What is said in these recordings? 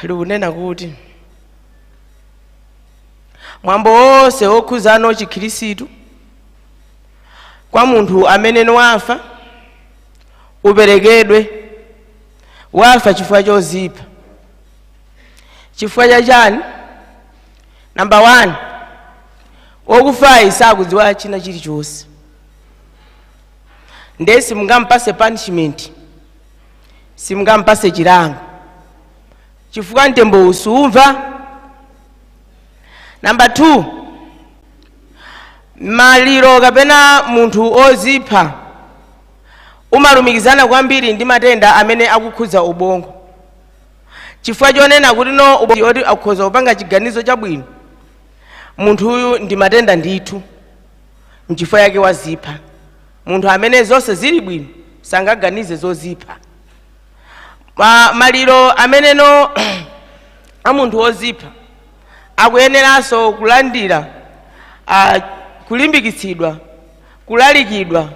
likunena kuti mwambo wonse wokhuzana chikhristu kwa munthu amene wafa uperekedwe wafa chifukwa chozipa. Chifukwa chachani? Number 1, wokufayi sakudziwa china chilichonse, ndiye simungampase punishment, simungampase chilango chifukwa mtembo usumva. Number 2, maliro kapena munthu ozipha umalumikizana kwambiri ndi matenda amene akukhudza ubongo, chifukwa chonena kuti no ubongo oti akhoza kupanga chiganizo chabwino, munthu uyu ndi matenda ndithu mchifukwa yake wazipha. Munthu amene zonse zili bwino sangaganize zozipha. Maliro amene no a munthu ozipha akuyeneranso kulandira kulimbikitsidwa, kulalikidwa,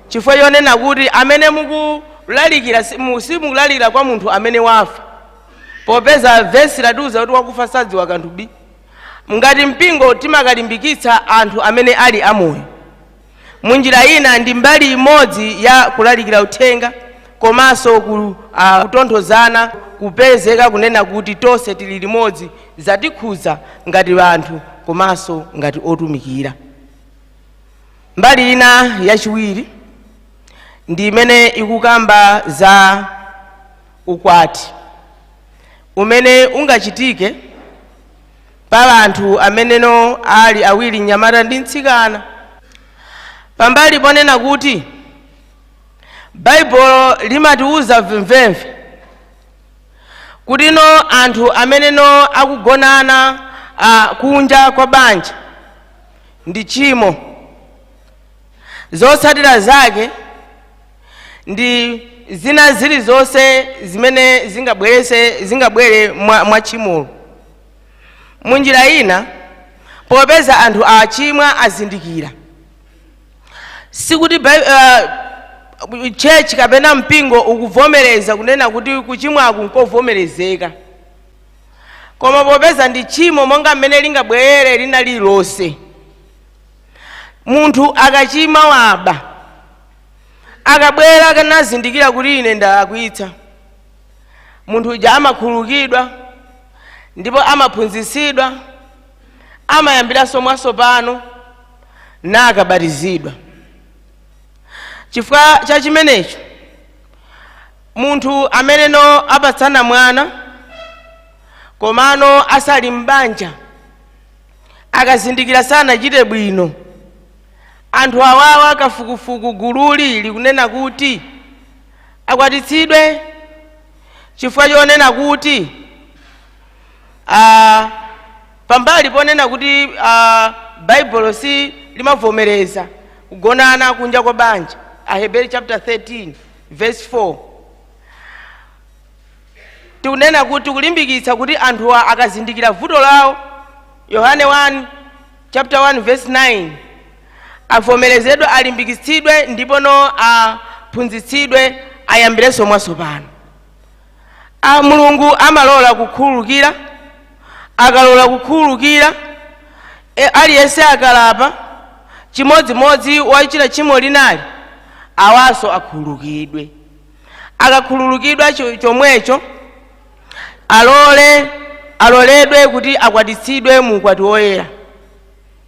chifukwa chonena kuti amene mukulalikira simukulalikira kwa munthu amene wafa, popeza vesi latiuza kuti wakufa sadziwa kanthu bi. Ngati mpingo timakalimbikitsa anthu amene ali amoyo, munjira ina ndi mbali imodzi ya kulalikira uthenga, komanso kutonthozana, kupezeka kunena kuti tonse tili limodzi, zatikhuza ngati anthu komanso ngati otumikira. Mbali ina yachiwiri ndi imene ikukamba za ukwati umene ungachitike pa anthu amene no ali awiri, mnyamata ndi mtsikana. Pambali ponena kuti Baibulo limatiuza mvemve kuti no anthu amene no akugonana kunja kwa banja ndi chimo, zotsatira zake ndi zina zilizonse zimene zingabwere mwa chimolo. Munjira ina, popeza anthu achimwa azindikira, sikuti church kapena mpingo ukuvomereza kunena kuti kuchimwaku nkovomerezeka, koma popeza ndi chimo monga mmene lingabwere lina lilonse. Munthu akachima waba akabwera kanazindikira kuti ine ndalakwitsa, munthu uja amakhululukidwa ndipo amaphunzitsidwa, amayambiranso mwatsopano nakabatizidwa. Chifukwa cha chimenecho, munthu amene no apatsana mwana komano asali mbanja akazindikira sana chite bwino, anthu awawa kafukufuku gululi likunena kuti akwatitsidwe, chifukwa chonena kuti pambali ponena kuti Baibulo si limavomereza kugonana kunja kwa banja, Aheberi chapter 13 verse 4 tikunena kuti kulimbikitsa kuti anthu akazindikira vuto lawo. Yohane 1 chapter 1 verse 9 avomerezedwe, alimbikitsidwe, ndipo no aphunzitsidwe, ayambirenso mwatsopano. Mulungu amalola kukhululukira, akalola kukhululukira aliyense akalapa chimodzimodzi wachita chimo linali awaso akhululukidwe. Akakhululukidwa chomwecho aloledwe kuti akwatitsidwe mu ukwati woyera.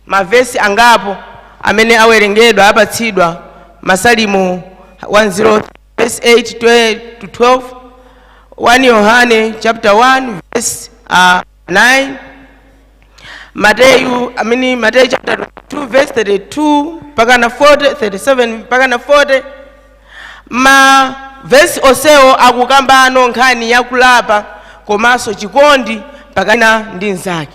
Mavesi angapo amene awerengedwa apatsidwa Masalimo 1:0 verse 8 to 12, 1 Yohane chapter 1 verse 9, Mateyu chapter 2 verse 32 pakana 40, 37 pakana 40. Ma verse osewo akukambano nkhani yakulapa komanso chikondi pakana ndi nzake.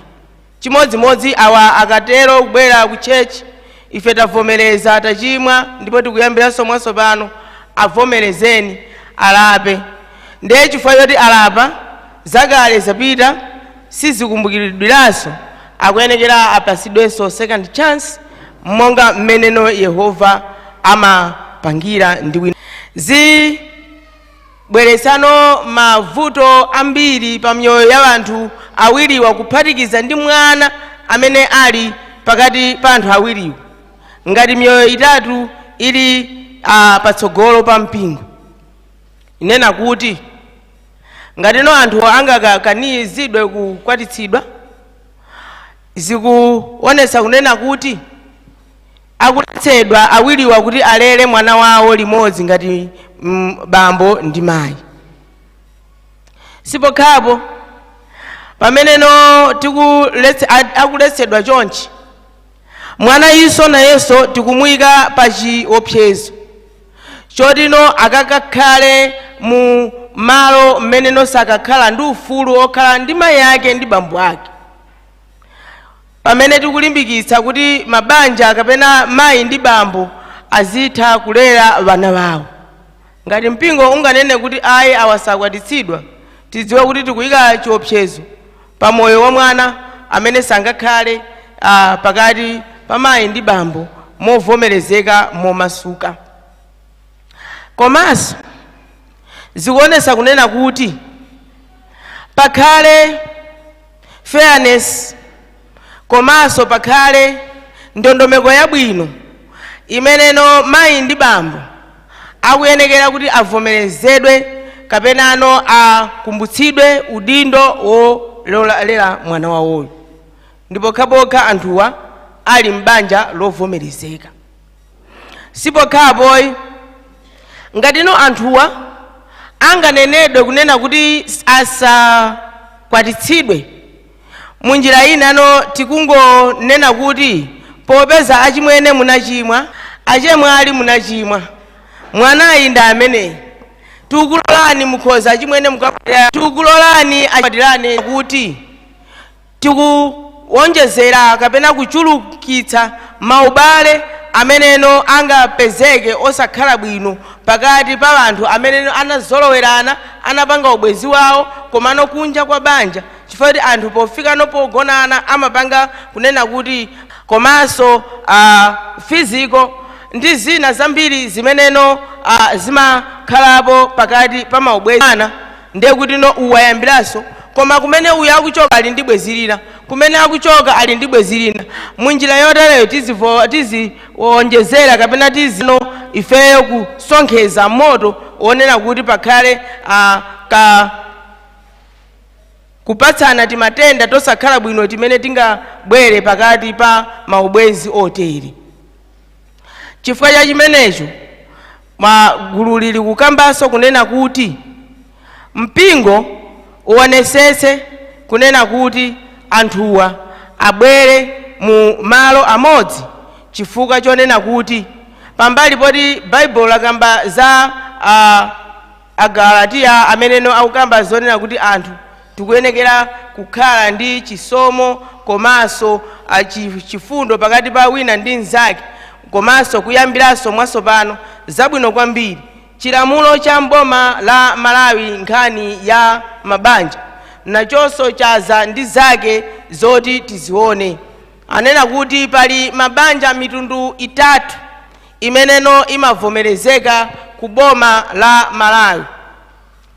Chimodzimodzi awa akatero kubwera ku church, ife tavomereza tachimwa ndipo tikuyambiranso mwatsopano, avomerezeni alape. Ndiye chifukwa choti alapa zakale zapita sizikumbukiridwiranso, akuyenekera apatsidwenso second chance monga mmene Yehova amapangira ndi wina. bweresano mavuto ambiri pa mioyo ya anthu awiriwa kuphatikiza ndi mwana amene ali pakati pa anthu awiriwo, ngati mioyo itatu ili patsogolo pa mpingo. Inena kuti ngatino anthu angakanizidwe kukwatitsidwa, zikuonesa kunena kuti akuletsedwa awiriwa kuti alere mwana wawo limodzi ngati bambo ndi mayi. Sipokhapo pameneno akuletsedwa chonchi, mwana iso nayenso tikumuyika pa chiopsezo chotino akakakhale mu malo mmeneno sakakhala ndi ufulu okhala ndi mayi ake ndi bambo ake. Pamene tikulimbikitsa kuti mabanja kapena mayi ndi bambo azitha kulera vana wawo, ngati mpingo unganene kuti ayi awasakwatitsidwa, tidziwe kuti tikuyika chiopsezo pa moyo wa mwana amene sangakhale pakati pa mayi ndi bambo movomerezeka momasuka. Komanso zikuonesa kunena kuti pakhale fairness, komanso pakhale ndondomeko yabwino imeneno mayi ndi bambo akuyenekera kuti avomerezedwe kapenano akumbutsidwe udindo wolera mwana wawoyo, ndipo pokhapokha anthuwa ali m'banja lovomerezeka. Sipokhapo ngatino anthuwa anganenedwe kunena kuti asakwatitsidwe, munjira inano tikungonena kuti popeza achimwene munachimwa, achemwali munachimwa, mwanayi ndi ameneyi, tikulolani mukhoza achimwene mukakwatira, tikulolani akwatirane kuti tikuwonjezera kapena kuchulukitsa maubale ameneno angapezeke osakhala bwino pakati pa anthu ameneno anazolowerana, anapanga ubwezi wawo komano kunja kwa banja, chifukwa kuti anthu pofika pogonana amapanga kunena kuti komanso physical ndi zina zambiri zimeneno zimakhalapo pakati pa maubwezi ana, ndiye kuti uwayambiranso, koma kumene uyu akuchoka ali ndi bwezi lina, kumene akuchoka ali ndi bwezi lina. Munjira yotereyo tiziwonjezera kapena ifeyo kusonkheza moto wonena kuti pakhale kupatsana timatenda tosakhala bwino timene tingabwere pakati pa maubwezi otere. Chifukwa cha chimenecho magulu lili kukambanso kunena kuti mpingo uonesese kunena kuti anthuwa abwere mu malo amodzi, chifukwa chonena kuti pambali poti Bible lakamba za Agalatiya ameneno akukamba zonena kuti anthu tikuyenekera kukhala ndi chisomo komanso chifundo pakati pa wina ndi mnzake, komanso kuyambiranso mwatsopano zabwino kwambiri. Chilamulo cha mboma la Malawi nkhani ya mabanja nachonso chaza ndi zake zoti tizione. Anena kuti pali mabanja mitundu itatu imeneno imavomerezeka ku boma la Malawi.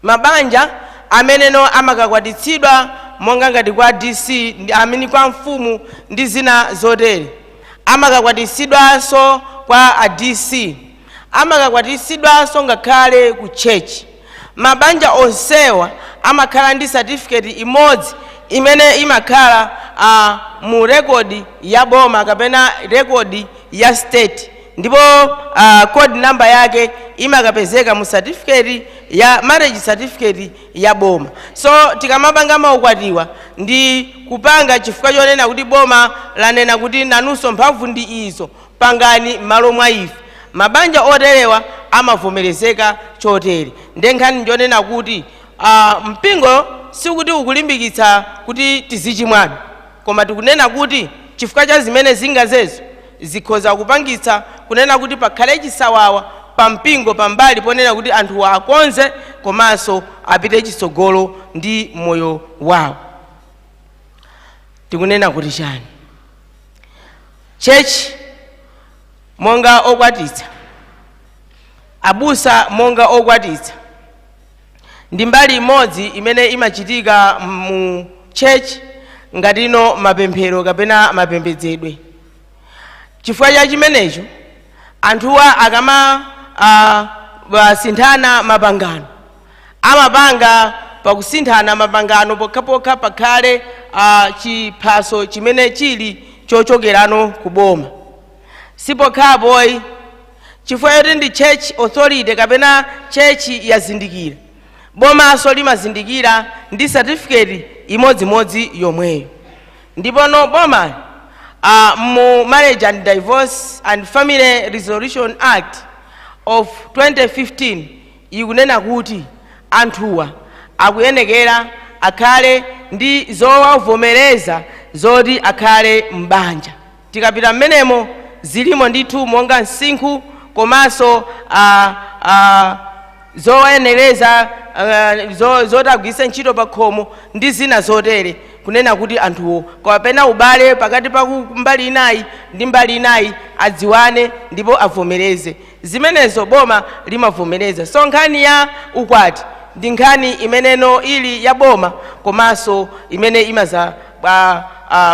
Mabanja ameneno amakakwatitsidwa monga ngati kwa DC amini kwa mfumu ndi zina zotere, amakakwatitsidwanso kwa DC, amakakwatitsidwanso ngakhale ku church. Mabanja onsewa amakhala ndi certificate imodzi imene imakhala mu rekodi ya boma kapena rekodi ya state, ndipo code number yake imakapezeka mu certificate ya marriage certificate ya boma. So tikamapanga maukwatiwa ndi kupanga chifukwa chonena kuti boma lanena kuti nanunso mphamvu ndi izo pangani malo mwa ife. Mabanja oterewa amavomerezeka chotere. Ndenkhani njonena kuti mpingo sikuti ukulimbikitsa kuti tizichimwana, koma tikunena kuti chifukwa cha zimene zingazezo zikhoza kupangitsa kunena kuti pakhale chisawawa pa mpingo pambali ponena kuti anthu akonze komanso apite chitsogolo ndi moyo wawo. Tikunena kuti chani? Church monga okwatitsa, abusa monga okwatitsa, ndi mbali imodzi imene imachitika mu church ngatino mapemphero kapena mapembedzedwe. Chifukwa cha chimenecho anthuwa akama basinthana mapangano amapanga pakusinthana mapangano pokhapokha pakhale chiphaso chimene chili chochokerano kuboma. Sipokhapoyi chifukwa choti ndi church authority kapena church yazindikira, bomaso limazindikira ndi certificate imodzimodzi yomweyo. Ndipono boma mu Marriage and Divorce and Family Resolution Act of 2015 ikunena kuti anthuwa akuyenekera akhale ndi zowavomereza zoti akhale m'banja. Tikapita mmenemo zilimo ndithu monga msinkhu komanso zowayenereza zoti agwiritse ntchito pa khomo ndi zina zotere, kunena kuti anthuwo kapena ubale pakati pa mbali inayi ndi mbali inayi adziwane ndipo avomereze. Zimenezo boma limavomereza. So nkhani ya ukwati ndi nkhani imeneno ili ya boma komanso imene imaza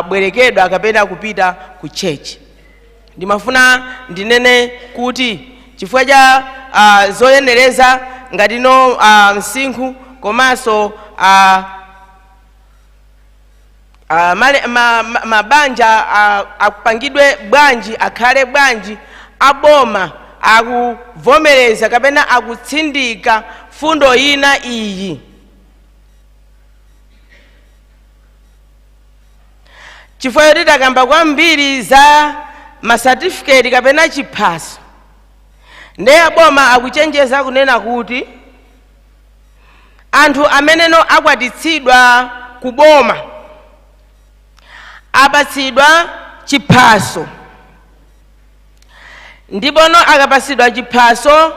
bwerekedwa kapena kupita ku church. Ndimafuna ndinene kuti chifukwa cha zoyenereza ngatino msinkhu komanso mabanja akupangidwe bwanji akhale bwanji, aboma akuvomereza kapena akutsindika fundo ina iyi. Chifukwa choti takamba kwambiri za certificate kapena chiphaso, ndiye aboma akuchenjeza kunena kuti anthu ameneno akwatitsidwa kuboma apatsidwa chiphaso, ndipono akapatsidwa chiphaso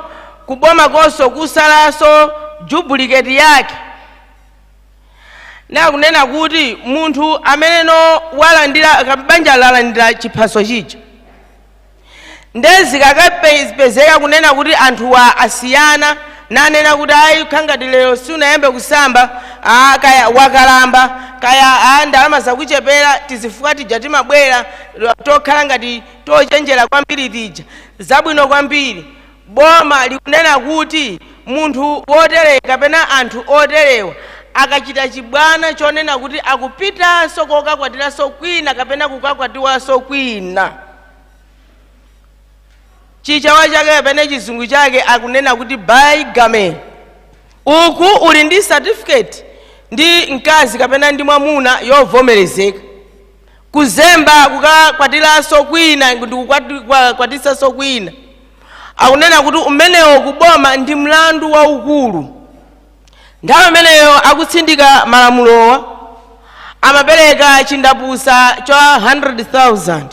kuboma konso kusalaso duplicate yake. Nakunena kuti munthu ameneno walandira banja lalandira chiphaso chicho ndezi kakapezeka kunena kuti anthuwa asiyana, nanena kuti ayi khangati lero sunayambe kusamba kaya wakalamba kaya ndalama zakuchepera tizifuka tija timabwera tokhala ngati tochenjera kwambiri tija zabwino kwambiri. Boma likunena kuti munthu woterewa kapena anthu oterewa akachita chibwana chonena kuti akupitanso kokakwatiranso kwina kapena kukakwatiwanso kwina, chichawa chake kapena chizungu chake akunena kuti bigamy. Uku uli ndi certificate ndi mkazi kapena ndi mwamuna yovomerezeka. Kuzemba kukakwatiranso kwina ndi kukwatisanso kwina akunena kuti umenewo kuboma ndi mlandu waukulu. Nthawi imeneyo akutsindika malamulowa amapereka chindapusa cha 100,000.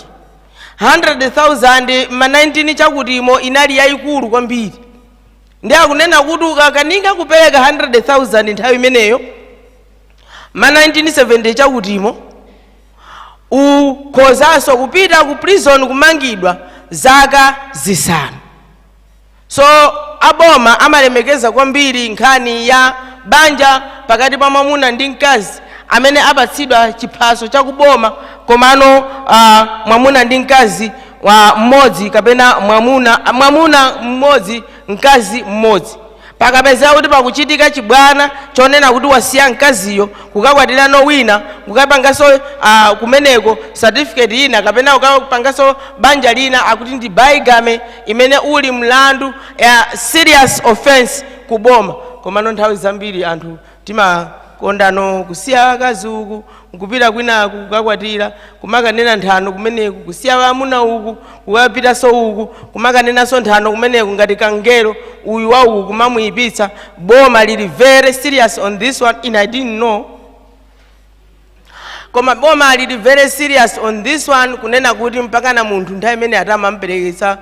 100,000 ma 19 chakutimo inali yayikulu kwambiri. Ndi akunena kuti ukakanika kupereka 100,000 nthawi imeneyo ma 1970 chakutimo ukhozanso kupita ku prison kumangidwa zaka zisanu. So aboma amalemekeza kwambiri nkhani ya banja pakati pa mwamuna ndi mkazi amene apatsidwa chiphaso chakuboma, komano mwamuna ndi mkazi wa mmodzi kapena mwamuna mmodzi mkazi mmodzi. Pakapezeka kuti pakuchitika chibwana chonena kuti wasiya mkaziyo kukakwatirano wina kukapanganso kumeneko certificate ina kapena kukapanganso banja lina akuti ndi bigamy imene uli mlandu ya serious offense kuboma. Komano nthawi zambiri anthu timakondano kusiya akazi uku nkupita kwina kukakwatira kumakanena nthano kumeneku, kusiya amuna uku kukapitanso uku kumakanenanso nthano kumeneku ngati kangelo uyu wa uku kumamuyipitsa. Boma lili very serious on this one and I didn't know. Koma boma lili very serious on this one kunena kuti mpaka na munthu nthawi imene atamamperekesa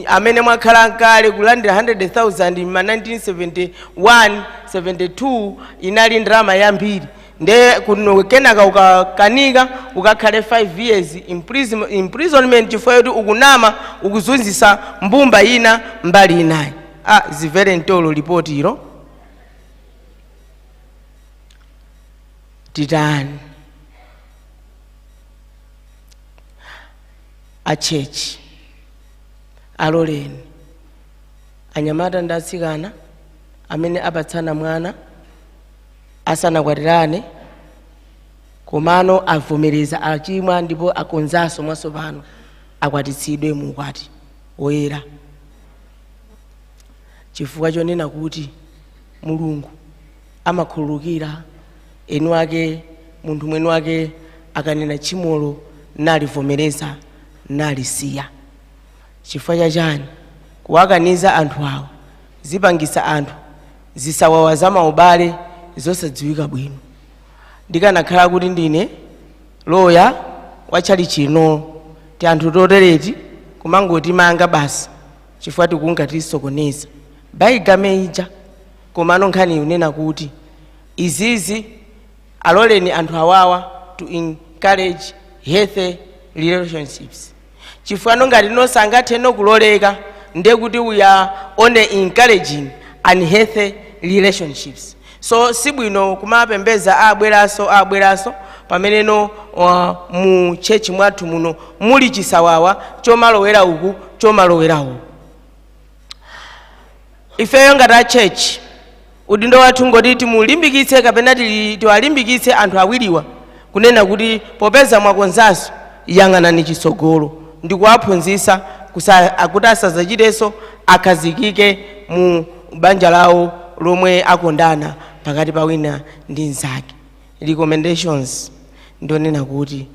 amene mwakhala nkale kulandira 100,000 ma 1971 72 inali ndalama yambiri. Nde kenaka ukakanika ukakhale 5 years imprisonment chifukwa kuti ukunama ukuzunzisa mbumba ina mbali inayi. Zivere ntolo ripoti ilo. titani achechi aloleni anyamata ndi atsikana amene apatsana mwana asanakwatirane komano avomereza achimwa ndipo akonzanso mwatsopano akwatitsidwe mu ukwati woyera, chifukwa chonena kuti Mulungu amakhululukira enu ake munthu mwini wake akanena chimolo nalivomereza nalisiya. Chifukwa chachani kuwakaniza anthu awo zipangisa anthu zisawawa za maubale zosadziwika bwino. Ndikanakhala kuti ndine loya wachali chino ti anthu totereti kumangoti manga basi chifukwa tikunga tisokoneza baigame ija, komano nkhani unena kuti izizi aloleni anthu awawa to encourage healthy relationships. Chifukwa ngati nosangathe kuloleka ndiye kuti we are only encouraging unhealthy relationships. So sibwino kumapembeza abweraso pameneno mu chechi mwathu muno muli chisawawa chomalowera uku chomalowera uku. Ifeyo ngati church udindo wathu ngoti timulimbikitse kapena tiwalimbikitse anthu awiriwa kunena kuti popeza mwakonzanso yang'anani chitsogolo ndi kuwaphunzitsa kuti asadzachitenso akhazikike mu banja lawo lomwe akondana pakati pa wina ndi nzake. Recommendations ndionena kuti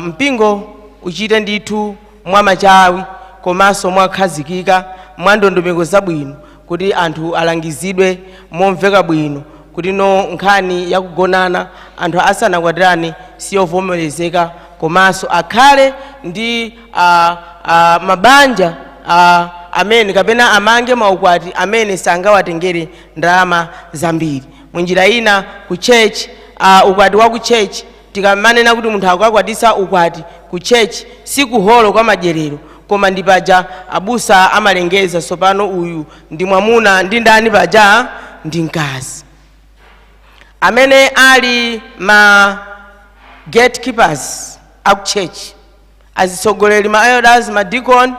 mpingo uchite ndithu mwamachawi komanso mwakhazikika mwa ndondomeko zabwino kuti anthu alangizidwe momveka bwino kuti no nkhani yakugonana anthu asanakwatirane siyovomerezeka, komanso akhale ndi mabanja amene kapena amange maukwati amene sangawatengere ndalama zambiri. Munjira ina ku church ukwati wa ku church tikamanena kuti munthu akakwatisa ukwati ku church si kuholo kwa madyerero koma ndi paja abusa amalengeza sopano uyu ndi mwamuna ndi ndani paja ndi mkazi. Amene ali ma gatekeepers aku church azitsogoleri ma elders ma deacon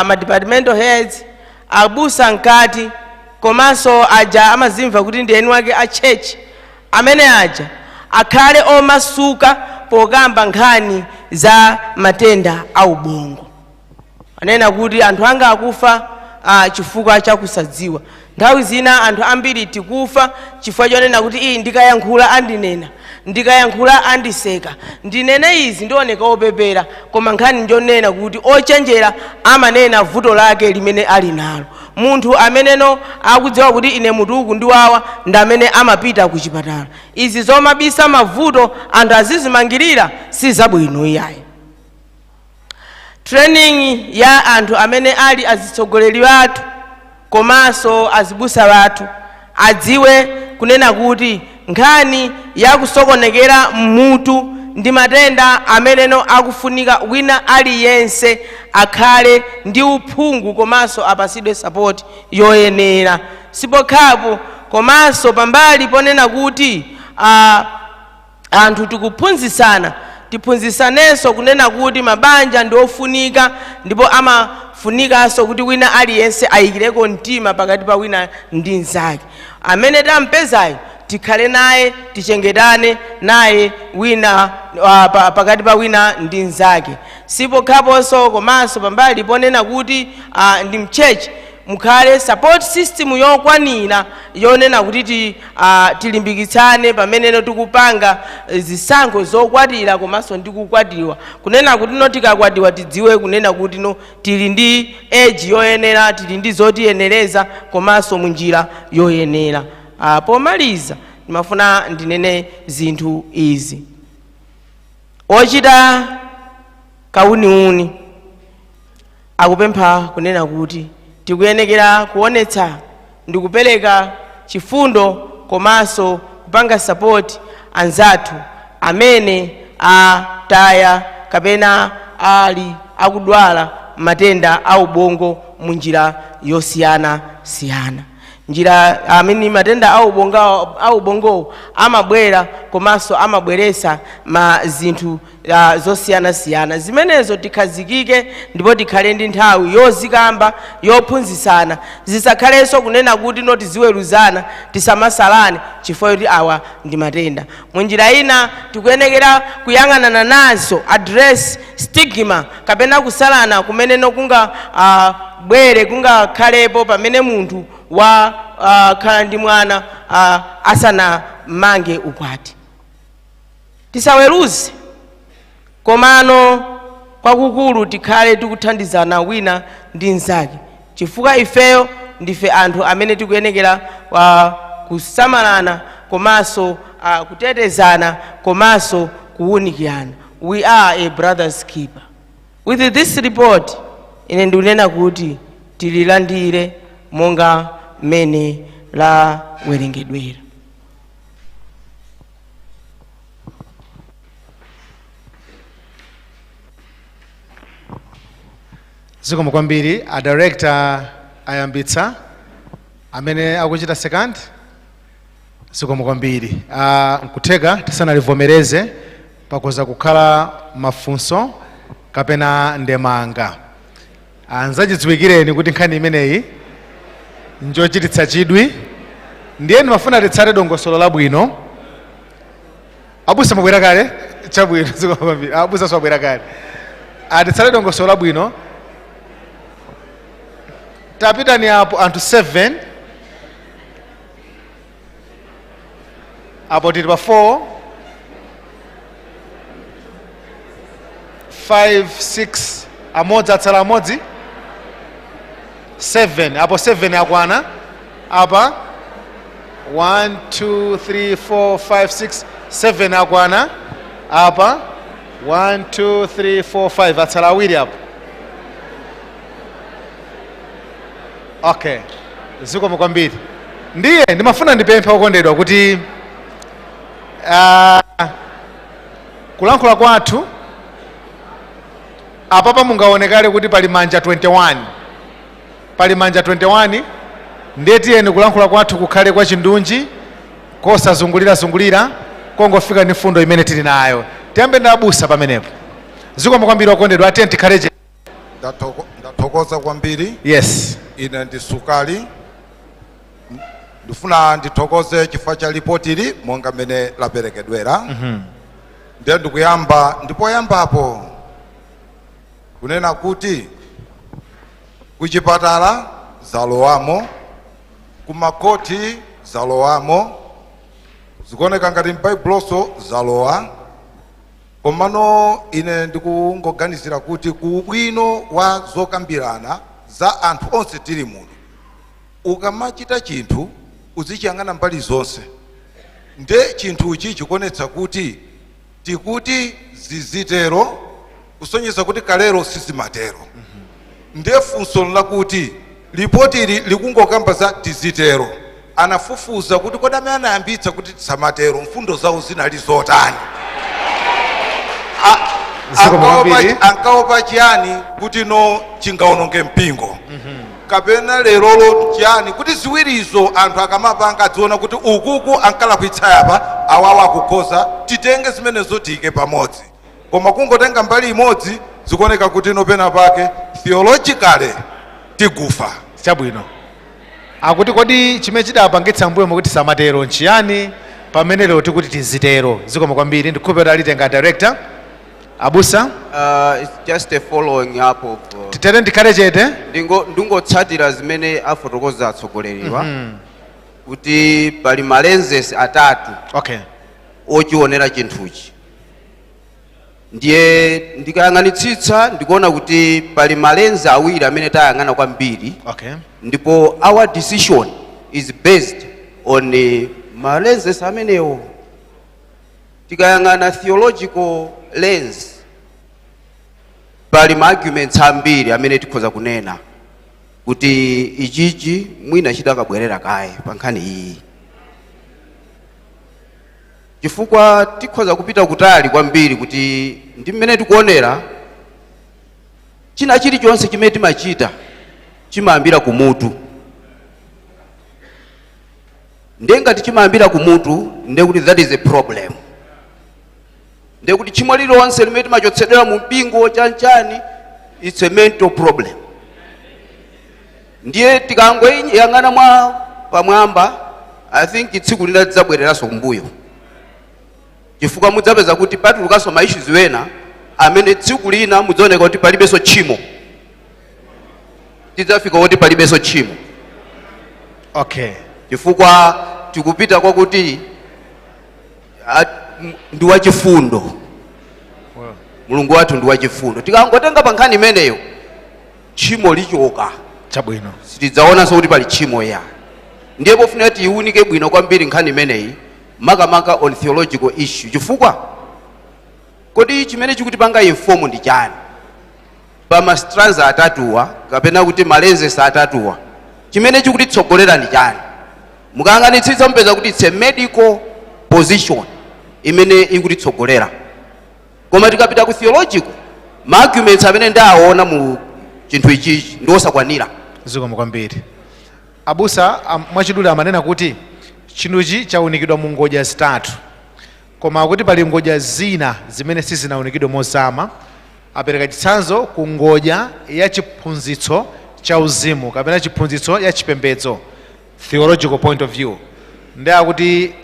ma departmental heads abusa nkati komanso aja amazimva kuti ndi eni wake a church amene aja akhale omasuka pokamba nkhani za matenda a ubongo. Anena kuti anthu anga akufa chifukwa chakusadziwa. Nthawi zina anthu ambiri tikufa chifukwa chonena kuti iyi ndikayankhula andinena, ndikayankhula andiseka, ndinene izi ndioneka opepera, koma nkhani njonena kuti ochenjera amanena vuto lake limene ali nalo. Munthu ameneno akudziwa kuti ine mutuku ndiwawa ndi amene amapita ku chipatala. Izi zomabisa mavuto anthu azizimangirira si zabwino iyayi. Training ya anthu amene ali azitsogoleri wathu komanso azibusa wathu adziwe kunena kuti nkhani yakusokonekera mmutu ndi matenda ameneno akufunika wina aliyense akhale ndi uphungu komanso apasidwe support yoyenera. Sipokhapo komanso pambali ponena kuti anthu tikuphunzitsana tiphunzitsanenso kunena kuti mabanja ndi ofunika ndipo amafunikanso kuti wina aliyense ayikireko mtima pakati pa wina ndi nzake. Amene tampezayo tikhale naye tichengetane naye wina pakati pa wina ndi nzake. Sipokhaponso komanso pambali ponena kuti ndi mchechi mukhale support system yokwanira yonena kuti tilimbikitsane pameneno tikupanga zisankho zokwatira komanso ndi kukwatiwa, kunena kuti no tikakwatiwa tidziwe kunena kuti no tili ndi age yoyenera, tili ndi zotiyenereza komanso munjira yoyenera. Pomaliza ndimafuna ndinene zinthu izi. Ochita kauniuni akupempha kunena kuti tikuyenekera kuonetsa ndi kupereka chifundo komanso kupanga support anzathu amene ataya kapena ali akudwala matenda a ubongo munjira yosiyana siyana. njira amene matenda aubongowo amabwera komanso amabweresa zinthu zosiyana-siyana. Zimenezo tikhazikike ndipo tikhale ndi nthawi yozikamba yophunzitsana, zisakhalenso kunena kuti noti ziweruzana tisamasalane chifukwa kuti awa ndi matenda. Munjira ina tikuyenekera kuyang'anana nazo address stigma kapena kusalana kumene nokunga bwere kungakhalepo pamene munthu khala ndi mwana asana mange ukwati. Tisaweruze komano kwakukulu tikhale tikuthandizana wina ndi nzake chifukwa ifeyo ndife anthu amene tikuyenekera kusamalana komanso kutetezana komanso kuwunikirana. We are a brother's keeper. With this report ine ndikunena kuti tililandire monga mene la werengedwera. Zikomo kwambiri a director ayambitsa amene akuchita second. Zikomo kwambiri nkutheka tisanalivomereze pakoza kukhala mafunso kapena ndemanga. Anzachidziwikireni kuti nkhani imeneyi njochititsa chidwi, ndiye ndimafuna titsate dongosolo labwino. Abusa mabwera kale chabwino. Zikomo kwambiri abusa swabwera kale titsate dongosolo labwino. Tapita ni apo anthu 7 apo tili pa 4 5 6 amodzi atsala amodzi 7 apo 7 akwana apa 1 2 3 4 5 6 7 akwana apa 1 2 3 4 5 atsala awiri apo. Okay, zikomo kwambiri. Ndiye ndimafuna ndipempha okondedwa kuti kulankhula kwathu apapa mungaonekale kuti pali manja 21. Pali manja 21 ndiye tiyeni kulankhula kwathu kukhale kwa chindunji kosazungulira kongofika ndi fundo imene tili nayo. Tiyambe ndi abusa pamenepo. Zikomo kwambiri okondedwa, atenti tikhaleje. Ndathokoza kwambiri. Yes. Ine ndi Sukali. Ndifuna ndithokoze chifukwa cha ripoti ili monga mene laperekedwera. Ndiye ndikuyamba ndipoyambapo kunena kuti kuchipatala zalowamo, kumakoti zalowamo, zikuoneka ngati m'baibuloso zalowa. Komano ine ndikungoganizira kuti ku ubwino wa zokambirana za anthu onse tili muno, ukamachita chinthu uzichiyang'ana mbali zonse. Nde chinthu ichi chikuonetsa kuti tikuti zizitero kusonyeza kuti kalero sizimatero. Nde funso lakuti ripoti ili likungokamba za tizitero, anafufuza kuti kodi amene anayambitsa kuti tisamatero mfundo zawo zinali zotani. Ankaopa chiyani kuti no chingaononge mpingo. Kapena lerolo chiyani kuti ziwirizo anthu akamapanga adziona kuti ukuku ankalakwitsa yapa awawa akukhoza titenge zimenezo tiyike pamodzi. Koma kungotenga mbali imodzi zikuoneka kuti no pena pake theologically tigufa. Chabwino. Akuti kodi chimene chidapangitsa mbuyo mukuti samatero nchiyani pamene lero tikuti tizitero. Zikomo kwambiri ndikupempha alitenga director. Abusa? It's just a following up of titere ndikhale chete ndingotsatira zimene afotokoza atsogoleriwa kuti pali malenses atatu. Okay. Ochionera chinthuchi. Ndiye ndikayang'anitsitsa ndikuona kuti pali malenzi awiri amene tayang'ana kwambiri. Okay. Ndipo our decision is based on malenses amenewo. Tikayang'ana theological lens pali arguments ambiri amene tikhoza kunena kuti ichichi mwina chidakabwerera kaye pa nkhani iyi. Chifukwa tikhoza kupita kutali kwambiri kuti ndi mmene tikuonera china chilichonse chimene timachita chimayambira kumutu. ngati chimayambira kumutu ndiye kuti that is a problem. Ndiye kuti chimo lilonse limene timachotsedwera mu mpingo chanchani it's a mental problem. Ndiye tikangoyang'ana mwa pamwamba I think tsiku lina tidzabwereranso kumbuyo, chifukwa mudzapeza kuti patulukanso ma issues wena amene tsiku lina mudzaoneka kuti palibenso tchimo, tidzafika kuti palibenso tchimo. Okay, chifukwa tikupita kwakuti ndi wachifundo. Mulungu wathu ndi wachifundo. Tikangotenga pa nkhani imeneyo tchimo lichoka chabwino, sitidzaonanso kuti pali tchimo ya. Ndiye pofunika tiyiwunike bwino kwambiri nkhani imeneyi makamaka on theological issue, chifukwa kodi chimene chikutipanga inform ndi chani pa ma strands atatuwa kapena kuti malenses atatuwa, chimene chikutitsogolera ndi chani? Mukayang'anitsitsa mpeza kuti it's a medical position imene ikutitsogolera. Koma tikapita ku theological, ma arguments amene ndawaona mu chinthu ichi ndi osakwanira. zikomo kwambiri. Abusa mwachidule amanena kuti chinthuchi chaunikidwa mu ngodya zitatu, koma kuti pali ngodya zina zimene sizinaunikidwe mozama. Apereka chitsanzo ku ngodya ya chiphunzitso cha uzimu kapena chiphunzitso ya chipembedzo, theological point of view. Ndiye kuti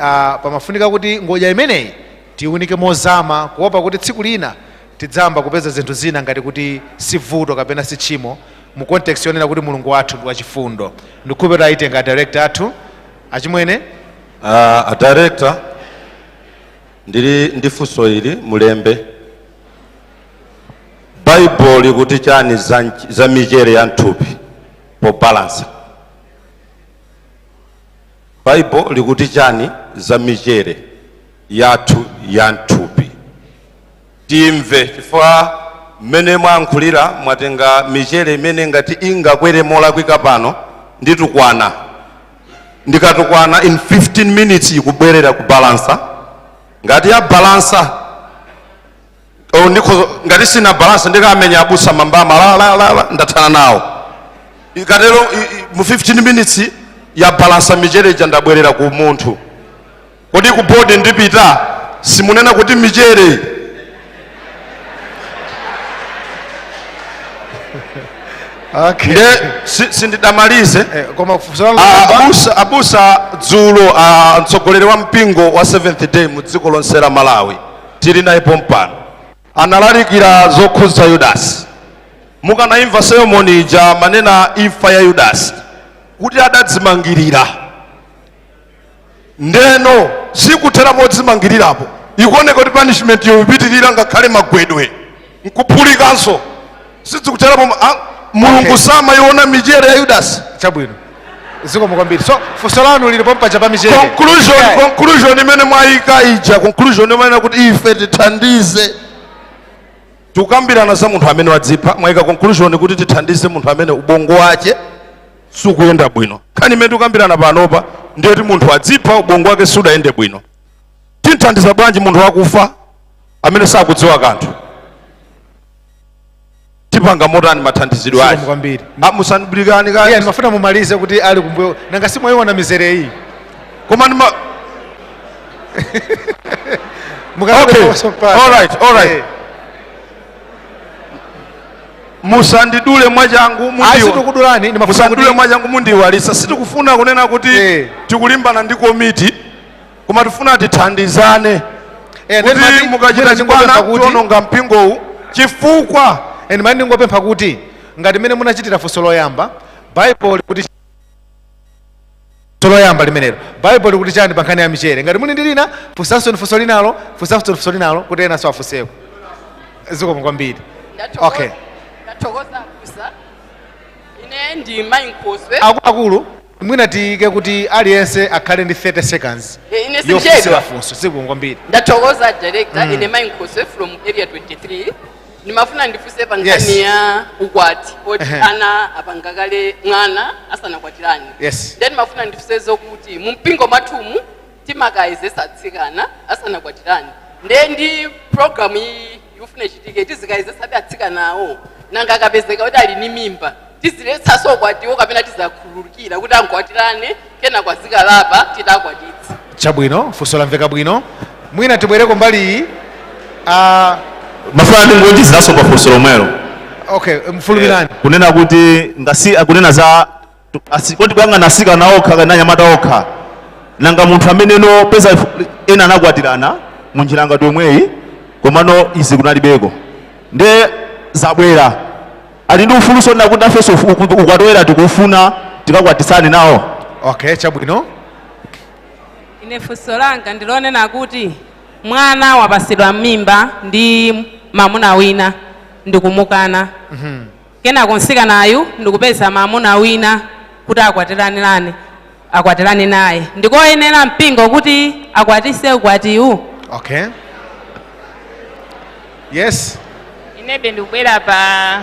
pamafunika kuti ngodya imeneyi tiunike mozama, kuopa kuti tsiku lina tidzamba kupeza zinthu zina ngati kuti si vuto kapena si tchimo mu context yonena kuti Mulungu wathu ndi wachifundo. Ndikupita aitenga director athu achimwene. A director ndi funso ili mulembe Bible likuti chani za michere ya mthupi po balance. Bible likuti chani za michere yathu ya mthupi. Timve chifukwa mmene mwankhulira mwatenga michere imene ngati ingakwere molakwika pano nditukwana, ndikatukwana in 15 minutes ikubwerera ku balansa. Ngati ya balansa ngati sina balansa ndikamenya abusa mambama la ndathana nawo. Ikatero mu 15 minutes ya balansa michere ndabwerera ku munthu. Kodi ku board ndipita simunena kuti michere Okay. Sindidamalize. Koma Abusa dzulo mtsogoleri wa mpingo wa Seventh Day mu dziko lonse la Malawi tili naye pompano analalikira zokhudza Yudasi. Mukanayimva ceremony ija manena imfa ya Yudasi kuti adadzimangirira. Ndeno sikuthera podzimangirirapo ikuoneka kuti punishment yopitirira ngakhale magwedwe nkuphulikanso sizikutherapo. Mulungu samayiona michere ya Yudasi. Chabwino, zikomo kwambiri. So funso lanu lili pompacha pa michere. Conclusion imene mwayika ija, conclusion imene kuti ife tithandize tukambirana za munthu amene wadzipha, mwayika conclusion kuti tithandize munthu amene ubongo wake sukuyenda bwino. Khani imene tukambirana panopa ndiye kuti munthu wadzipha ubongo wake sudayende bwino. Tithandiza bwanji munthu wakufa amene sakudziwa kanthu? Tipanga motani mathandizidwe ake? Kwambiri. Musanibirikani kaya. Yeah, nimafuna mumalize kuti ali kumbuyo. Nanga simuiona mizere iyi. Koma ndima. Okay. All right. Musandidule mwachangu mundiwa. Kudulani ni musandidule mwachangu mundiwa lisa sitikufuna kunena kuti tikulimbana ndi komiti, koma tifuna tithandizane. Kuti mukachita chibwana kuononga mpingowu chifukwa mani ndingopempha kuti ngati mene munachitira funso loyamba Bible kuti loyamba limenelo Bible likuti chani pa nkhani ya michere. Ngati muni ndilina funsanso funso linalo kuti ena so afunseko. Zikomo kwambiri. Okay. Ndathokoza kusa. Ine ndi Mainkoswe. Akulu mwina tiyike kuti aliyense akhale ndi 30 seconds. Ine sinjedwa. Funso zikomo kwambiri. Ndathokoza director ine Mainkoswe from area 23. Nimafuna ndifuse pa nkhani ya ukwati oti ana apangakale mwana asanakwatirani. Yes. Then mafuna ndifuse zokuti mu mpingo mathumu timakayezesa atsikana asanakwatirani. Ndi program iyi yufuna chitike tizikayezesa atsikanawo nanga akapezeka kuti ali ni mimba tiziletsaso ukwatiwo kapena tizakhululukira kuti angwatirane kena kwazikalapa tidakwatitsa. Chabwino, funso lamveka bwino. Mwina tibwereko mbali iyi. Mafuna ndingochiziraso pa funso lomwelo. Okay, mfulumirani. Kunena kuti kunena za kuti kuyang'ana asikana okha kana anyamata okha. Nanga munthu amene no peza ena anakwatirana munjira ngati yomweyi komano izi kunalibeko. Nde zabwera. Ali ndi ufuluso na kuti afeso ukwatowera tikufuna tikakwatisane nawo. Okay, chabwino. Ine funso langa ndilonena kuti mwana wapasidwa mimba ndi mamuna wina ndikumukana. Kena konsikanayu ndikupeza mamuna wina kuti akwatirane naye. Ndikoyenera mpingo kuti akwatise ukwatiwu. Okay. Yes. Inebe ndikubwera pa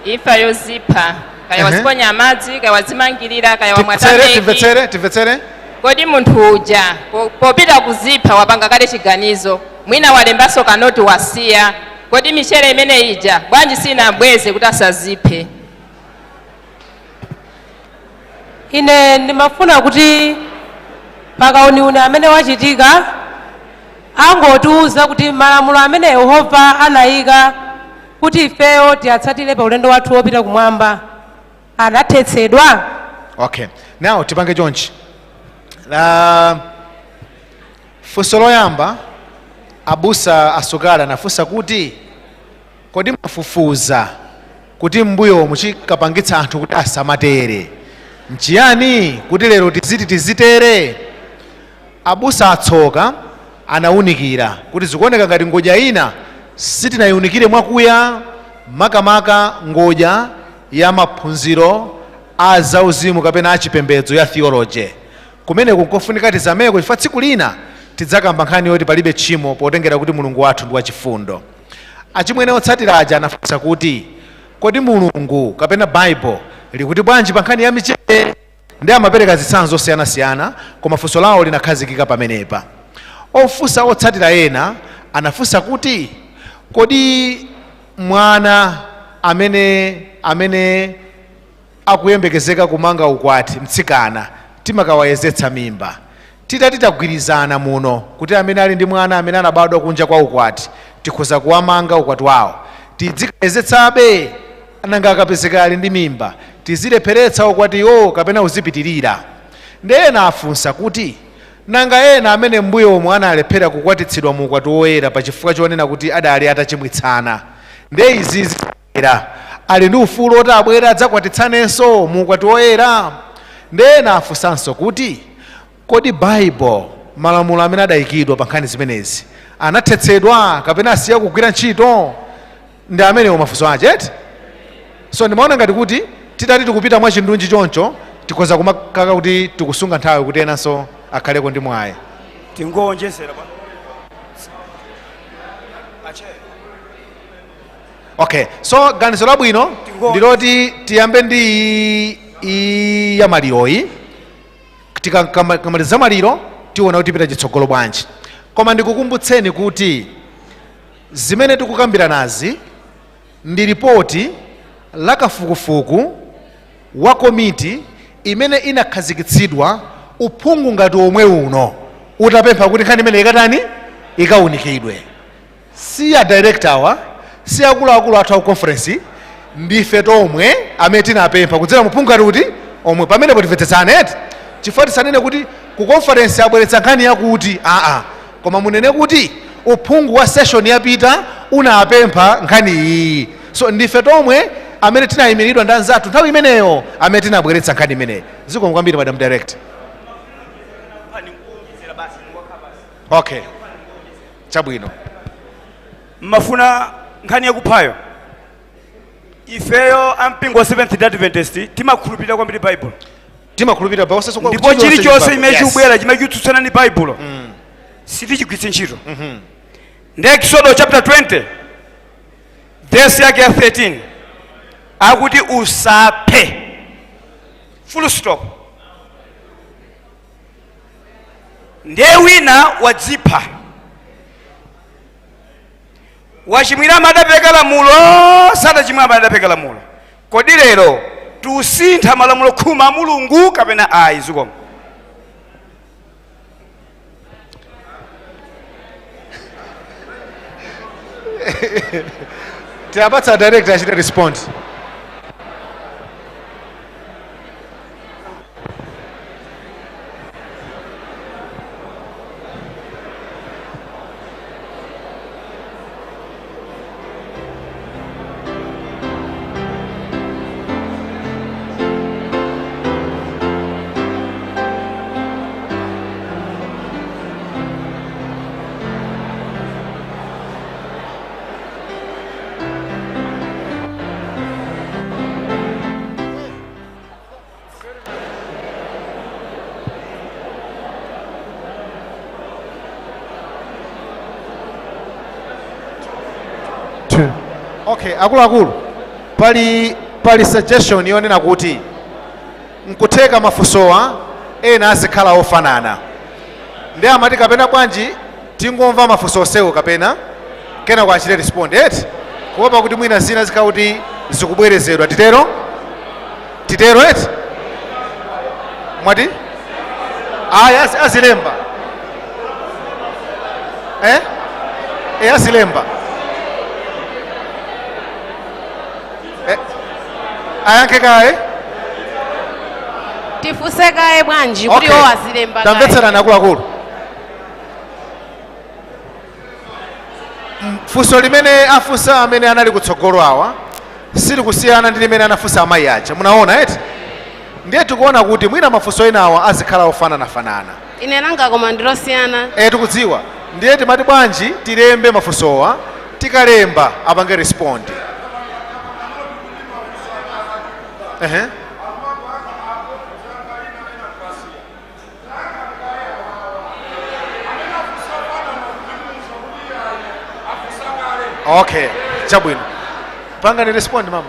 imfa yozipha kaya waziponya amadzi kaya wazimangirira kaya wamwatameki. Tivetsere. Kodi munthu uja popita kuzipha wapanga kale chiganizo mwina walembaso kanoti wasiya kodi michere imene ija bwanji sinabweze kuti asaziphe. Ine ndimafuna kuti pakauniuni amene wachitika angotiuza kuti malamulo amene Yehova anayika kuti ifeyo tiyatsatire pa ulendo wathu wopita kumwamba adathetsedwa. Okay. Now tipange chonchi. Funso loyamba abusa asukala anafunsa kuti kodi mafufuza kuti mbuyo muchikapangitsa anthu kuti asamatere nchiyani kuti lero tizitere. Abusa atsoka anawunikira kuti zikuoneka ngati ngodya ina sitinayiunikire mwakuya makamaka ngodya ya maphunziro a zauzimu kapena achipembedzo ya theology. Kumene kunkofunika tizameko chifukwa tsiku lina tidzakamba nkhani yoti palibe tchimo potengera kuti Mulungu wathu ndi wachifundo. Achimwene otsatira aja anafunsa kuti kodi Mulungu kapena Bible likuti bwanji pa nkhani ya michere. Ndi amapereka zitsanzo zosiyanasiyana koma funso lawo linakhazikika pamenepa. Ofunsa otsatira ena anafunsa kuti kodi mwana amene akuyembekezeka kumanga ukwati mtsikana timakawayezetsa mimba titagwirizana muno kuti amene ali ndi mwana amene anabadwa kunja kwa ukwati tikhoza kuwamanga ukwati wawo tizikayezetsabe nanga akapezeka ali ndi mimba tizilepheretsa ukwatiwo kapena uzipitirira. Ndi ena afunsa kuti nanga ena amene mbuyo omwe analephera kukwatitsidwa mu ukwati woyera pa chifukwa chonena kuti adali atachimwitsana ndi izi zitera ali ndi ufulu oti abwera adzakwatitsanenso mu ukwati woyera. Ndi ena afunsanso kuti kodi Bible malamulo amene adayikidwa pa nkhani zimenezi anathetsedwa kapena asiya kugwira ntchito. Ndi amenewo mafunso acheti. So ndimaona ngati kuti titati tikupita mwa chindunji choncho tikhoza kumakaka kuti tikusunga nthawi kuti enanso akhaleko ndi mwayi. Tingonjezera bwana. Okay, so ganizo labwino ndiloti tiyambe ndi ya maliroyi. Tikamaliza maliro tiona kuti pita chitsogolo bwanji. Koma ndikukumbutseni kuti zimene tikukambira nazi ndi ripoti la kafukufuku wa komiti imene inakhazikitsidwa uphungu ngati omwe uno utapempha kuti nkhani imene ikatani ikawunikidwe. Si ya director si akuluakulu athu a conference ndife tomwe amene tinapempha kudzera muphungu ngati kuti omwe pamenepo timvetsetsane eti chifukwa tisanene kuti ku conference abweretsa nkhani yakuti koma munene kuti uphungu wa session yapita unapempha nkhani iyi. So ndife tomwe amene tinayimiridwa ndi anzathu nthawi imeneyo amene tinabweretsa nkhani imeneyi. Zikomo kwambiri Madam Director. Okay, chabwino. Mafuna nkhani yakuphayo ifeyo ampingo wa Seventh Day Adventist timakhulupirira kwambiri Bible. Timakhulupirira bawose so ndipo chilichonse imene chikubwera chimakutsutsana ndi Bible sitichigwiritse ntchito. Ndi Exodus chapter 20 verse yake ya 13 akuti usaphe, full stop. Ndiye wina wadzipha wachimwira amadapeka lamulo sadachimwa amadapeka lamulo. Kodi lero tusintha malamulo khumi a mulungu kapena ayi zikomo. Tiapatsa director achite respond. Okay, akuluakulu pali suggestion yonena kuti nkutheka mafunsowa ena azikhala ofanana. Ndi amati kapena bwanji tingomva mafunso onsewo kapena kena kwachite respond eti kuopa kuti mwina zina zikhala kuti zikubwerezedwa. Titero eti mwati azilemba azilemba ayankhe kaye tifunse kaye bwanji kuti o azilemba kaye. Tamvetserani akuluakulu. Funso limene afunsa amene anali kutsogolo awa sili kusiyana ndi limene anafunsa amayi aja. Munaona eti ndiye tikuona kuti mwina mafunso ena awa azikhala ofananafanana. Ine langa koma ndilosiyana. Tikudziwa ndiye timati bwanji tilembe mafunsowa tikalemba apange respond. Okay, chabwino. Panga ni respond mama.